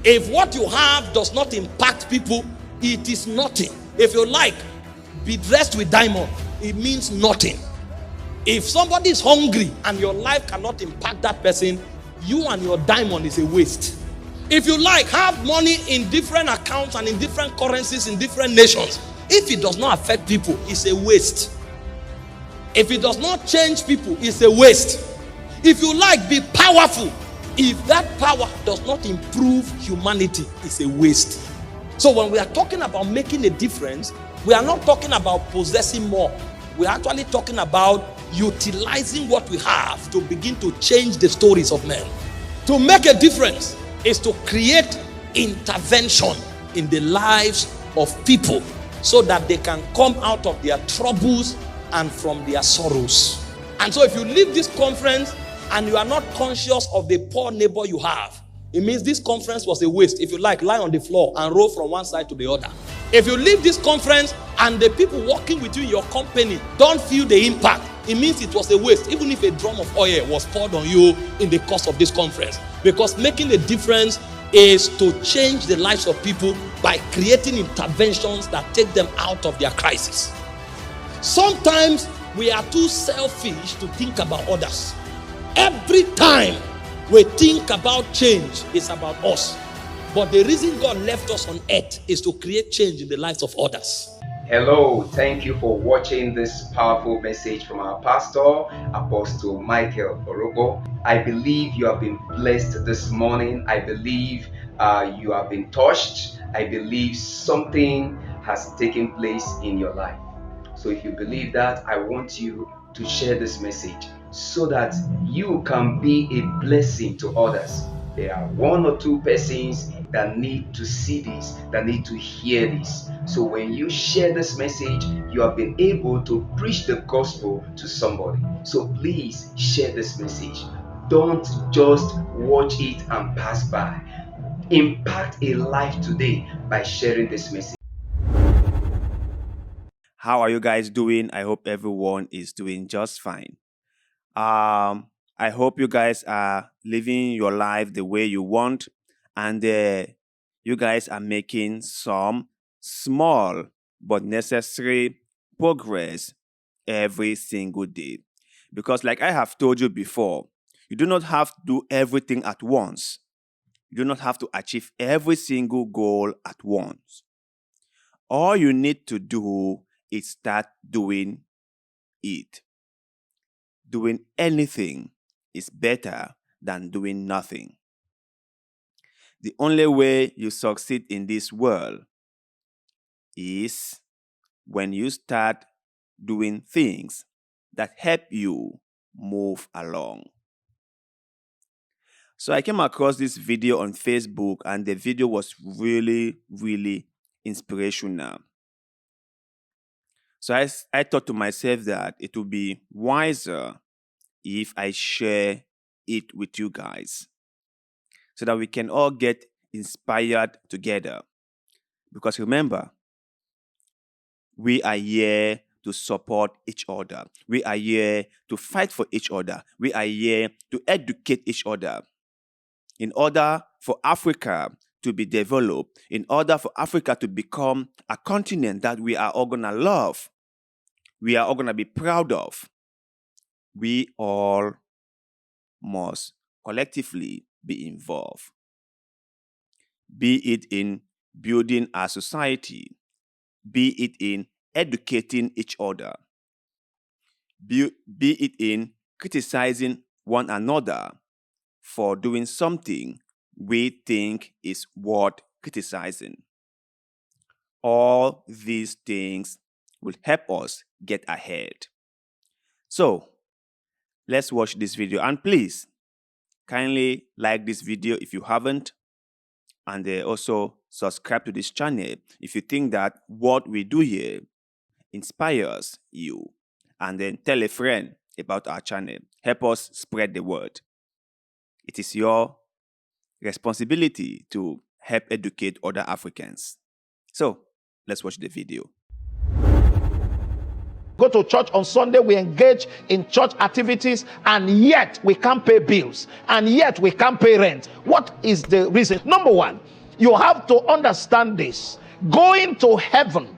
If what you have does not impact people, it is nothing. If you like, be dressed with diamond, it means nothing. If somebody is hungry and your life cannot impact that person, you and your diamond is a waste. If you like, have money in different accounts and in different currencies in different nations. If it does not affect people, it's a waste. If it does not change people, it's a waste. If you like, be powerful. If that power does not improve humanity, it's a waste. So when we are talking about making a difference, we are not talking about possessing more. We are actually talking about utilizing what we have to begin to change the stories of men. To make a difference is to create intervention in the lives of people so that they can come out of their troubles and from their sorrows. And so if you leave this conference and you are not conscious of the poor neighbor you have, it means this conference was a waste. If you like, lie on the floor and roll from one side to the other. If you leave this conference and the people working with you in your company don't feel the impact, it means it was a waste, even if a drum of oil was poured on you in the course of this conference. Because making a difference is to change the lives of people by creating interventions that take them out of their crisis. Sometimes we are too selfish to think about others. Every time we think about change, it's about us. But the reason God left us on earth is to create change in the lives of others. Hello, thank you for watching this powerful message from our pastor, Apostle Michael Orokpo. I believe you have been blessed this morning. I believe you have been touched. I believe something has taken place in your life. So if you believe that, I want you to share this message so that you can be a blessing to others. There are one or two persons that need to see this, that need to hear this. So when you share this message, you have been able to preach the gospel to somebody. So please share this message. Don't just watch it and pass by. Impact a life today by sharing this message. How are you guys doing? I hope everyone is doing just fine. I hope you guys are living your life the way you want, and you guys are making some small but necessary progress every single day. Because like I have told you before, you do not have to do everything at once. You do not have to achieve every single goal at once. All you need to do is start doing it. Doing anything is better than doing nothing. The only way you succeed in this world is when you start doing things that help you move along. So I came across this video on Facebook, and the video was really, really inspirational. So I thought to myself that it would be wiser if I share it with you guys so that we can all get inspired together. Because remember, we are here to support each other. We are here to fight for each other. We are here to educate each other. In order for Africa to be developed, in order for Africa to become a continent that we are all going to love, we are all going to be proud of, we all must collectively be involved. Be it in building our society, be it in educating each other, be it in criticizing one another for doing something we think is worth criticizing. All these things will help us get ahead. So, let's watch this video, and please kindly like this video if you haven't, and also subscribe to this channel if you think that what we do here inspires you, and then tell a friend about our channel. Help us spread the word. It is your responsibility to help educate other Africans. So let's watch the video. go to church on Sunday, we engage in church activities, and yet we can't pay bills, and yet we can't pay rent. What is the reason? Number one, you have to understand this. Going to heaven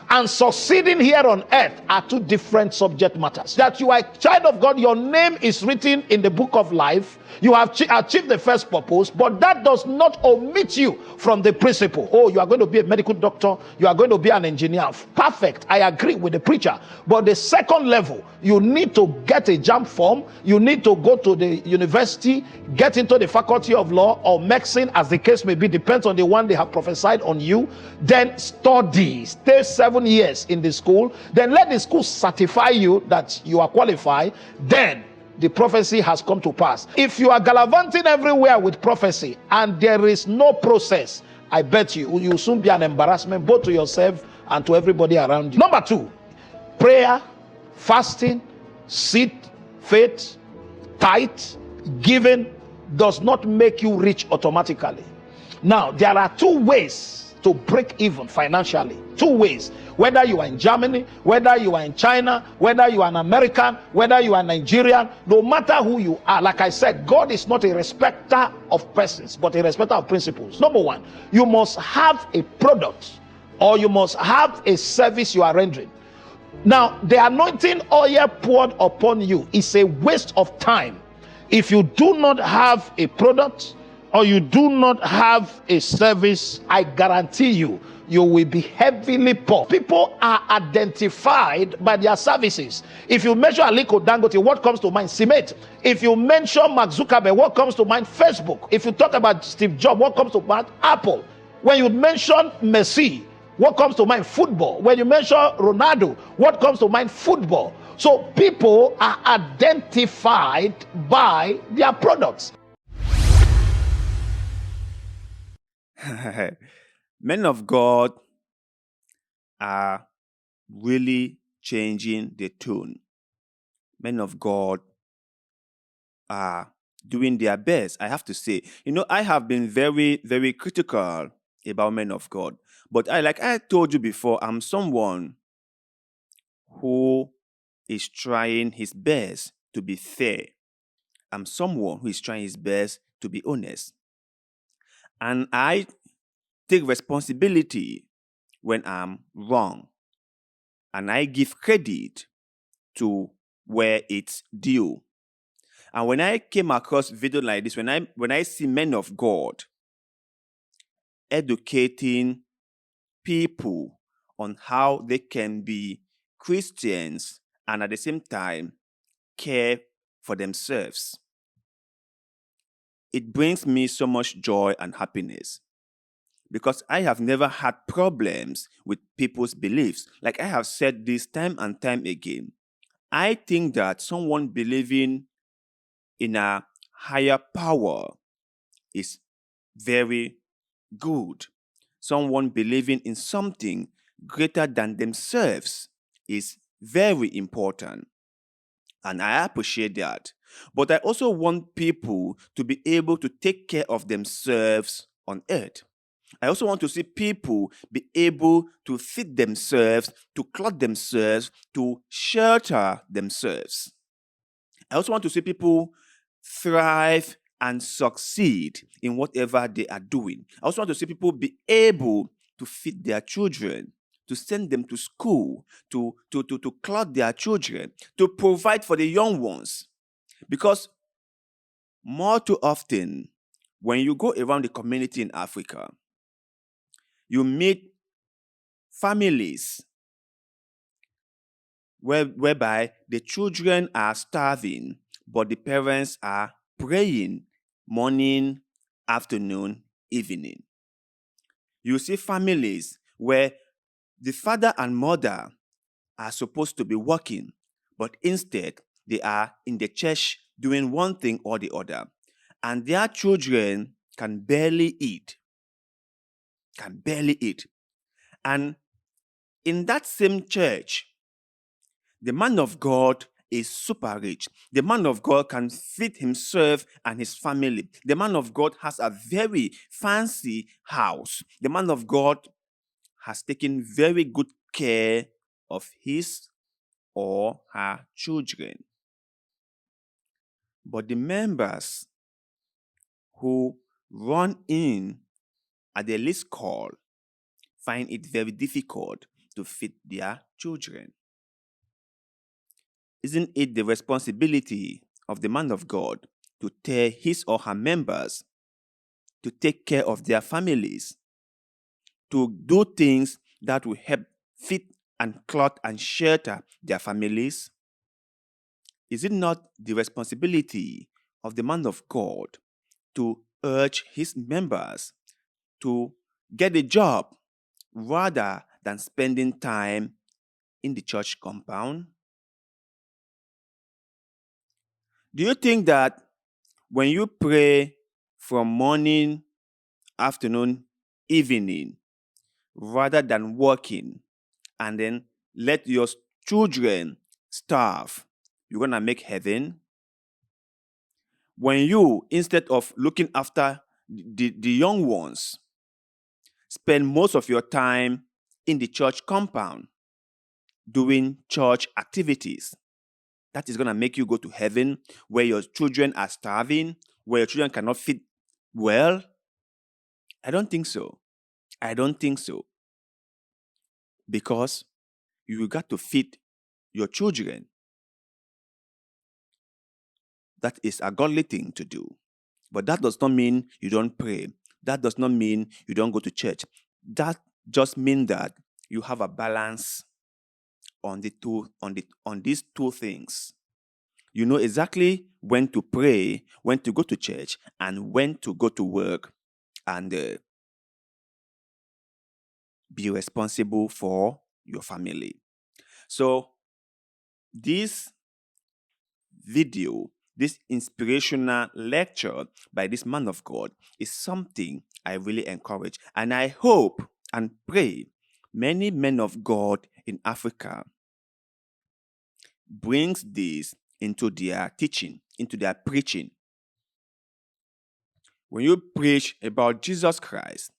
and succeeding here on earth are two different subject matters. That you are a child of God, your name is written in the book of life, you have achieved the first purpose, but that does not omit you from the principle. Oh, you are going to be a medical doctor, you are going to be an engineer. Perfect, I agree with the preacher. But the second level, you need to get a JAMB form, you need to go to the university, get into the faculty of law or medicine, as the case may be, depends on the one they have prophesied on you. Then study, stay 7 years in the school, then let the school certify you that you are qualified. Then the prophecy has come to pass. If you are gallivanting everywhere with prophecy and there is no process, I bet you will soon be an embarrassment both to yourself and to everybody around you. Number two, prayer, fasting, seed, faith, tithe, giving does not make you rich automatically. Now, there are two ways to break even financially. Two ways. Whether you are in Germany, whether you are in China, whether you are an American, whether you are Nigerian, no matter who you are, like I said, God is not a respecter of persons, but a respecter of principles. Number one, you must have a product or you must have a service you are rendering. Now, the anointing oil poured upon you is a waste of time if you do not have a product or you do not have a service. I guarantee you, you will be heavily poor. People are identified by their services. If you mention Aliko Dangote, what comes to mind? Cement. If you mention Mark Zuckerberg, what comes to mind? Facebook. If you talk about Steve Jobs, what comes to mind? Apple. When you mention Messi, what comes to mind? Football. When you mention Ronaldo, what comes to mind? Football. So people are identified by their products. Men of God are really changing the tune. Men of God are doing their best, I have to say. I have been very, very critical about men of God. But like I told you before, I'm someone who is trying his best to be fair. I'm someone who is trying his best to be honest. And I take responsibility when I'm wrong. And I give credit to where it's due. And when I came across video like this, when I see men of God educating people on how they can be Christians and at the same time care for themselves, it brings me so much joy and happiness. Because I have never had problems with people's beliefs. Like I have said this time and time again. I think that someone believing in a higher power is very good. Someone believing in something greater than themselves is very important. And I appreciate that. But I also want people to be able to take care of themselves on earth. I also want to see people be able to feed themselves, to clothe themselves, to shelter themselves. I also want to see people thrive and succeed in whatever they are doing. I also want to see people be able to feed their children, to send them to school, to clothe their children, to provide for the young ones. Because more too often, when you go around the community in Africa, you meet families whereby the children are starving, but the parents are praying morning, afternoon, evening. You see families where the father and mother are supposed to be working, but instead they are in the church doing one thing or the other, and their children can barely eat. And in that same church, the man of God is super rich. The man of God can feed himself and his family. The man of God has a very fancy house. The man of God has taken very good care of his or her children. But the members who run in at the least call find it very difficult to feed their children. Isn't it the responsibility of the man of God to tell his or her members to take care of their families, to do things that will help feed and clothe and shelter their families? Is it not the responsibility of the man of God to urge his members to get a job rather than spending time in the church compound? Do you think that when you pray from morning, afternoon, evening, rather than working and then let your children starve, you're going to make heaven? When you, instead of looking after the young ones, spend most of your time in the church compound doing church activities, that is going to make you go to heaven where your children are starving, where your children cannot feed well? I don't think so. I don't think so. Because you got to feed your children. That is a godly thing to do. But that does not mean you don't pray. That does not mean you don't go to church. That just means that you have a balance on these two things. You know exactly when to pray, when to go to church, and when to go to work and be responsible for your family. So this video, this inspirational lecture by this man of God is something I really encourage. And I hope and pray many men of God in Africa brings this into their teaching, into their preaching. When you preach about Jesus Christ,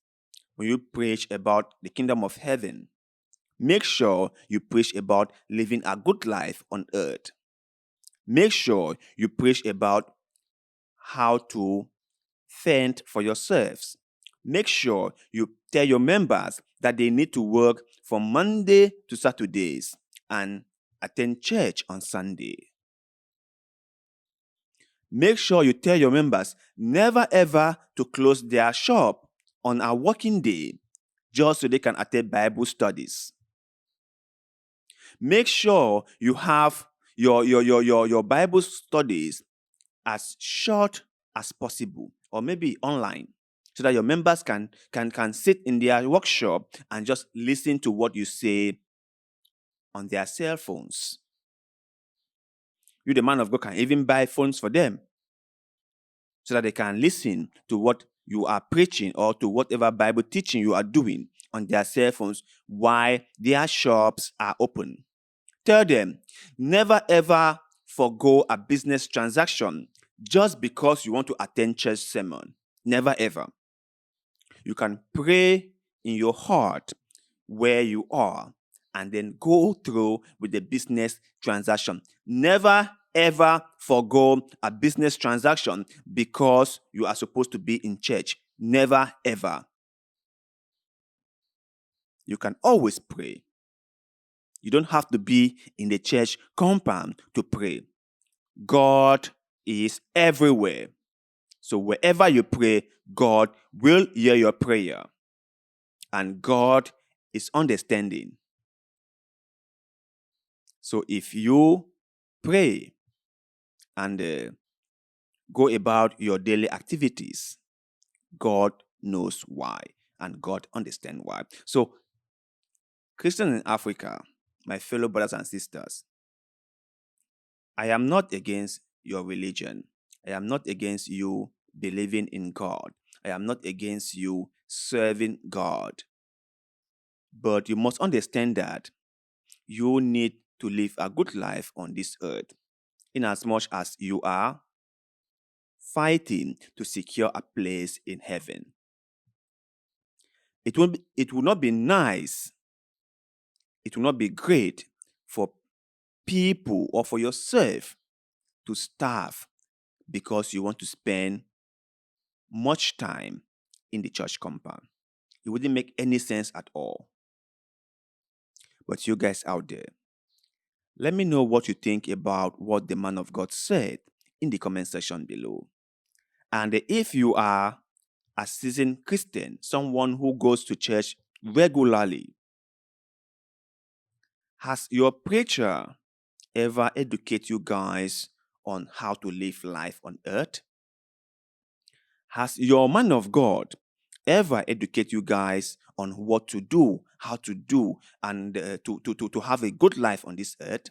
when you preach about the kingdom of heaven, make sure you preach about living a good life on earth. Make sure you preach about how to fend for yourselves. Make sure you tell your members that they need to work from Monday to Saturdays and attend church on Sunday. Make sure you tell your members never ever to close their shop on a working day just so they can attend Bible studies. Make sure you have your Bible studies as short as possible, or maybe online, so that your members can sit in their workshop and just listen to what you say on their cell phones. You, the man of God, can even buy phones for them so that they can listen to what you are preaching or to whatever Bible teaching you are doing on their cell phones while their shops are open. Tell them, never ever forgo a business transaction just because you want to attend church sermon. Never ever. You can pray in your heart where you are and then go through with the business transaction. Never ever forgo a business transaction because you are supposed to be in church. Never ever. You can always pray. You don't have to be in the church compound to pray. God is everywhere. So wherever you pray, God will hear your prayer. And God is understanding. So if you pray and go about your daily activities, God knows why and God understands why. So Christians in Africa, my fellow brothers and sisters, I am not against your religion. I am not against you believing in God. I am not against you serving God. But you must understand that you need to live a good life on this earth, inasmuch as you are fighting to secure a place in heaven. It will not be nice, it will not be great for people or for yourself to starve because you want to spend much time in the church compound. It wouldn't make any sense at all. But you guys out there, let me know what you think about what the man of God said in the comment section below. And if you are a seasoned Christian, someone who goes to church regularly, has your preacher ever educate you guys on how to live life on earth? Has your man of God ever educate you guys on what to do, how to do, and to have a good life on this earth?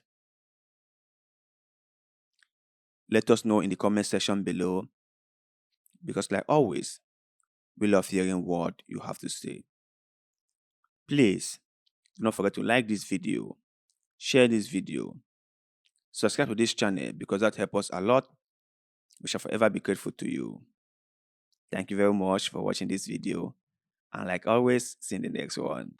Let us know in the comment section below, because like always, we love hearing what you have to say. Please do not forget to like this video, share this video, subscribe to this channel, because that helps us a lot. We shall forever be grateful to you. Thank you very much for watching this video, and like always, see you in the next one.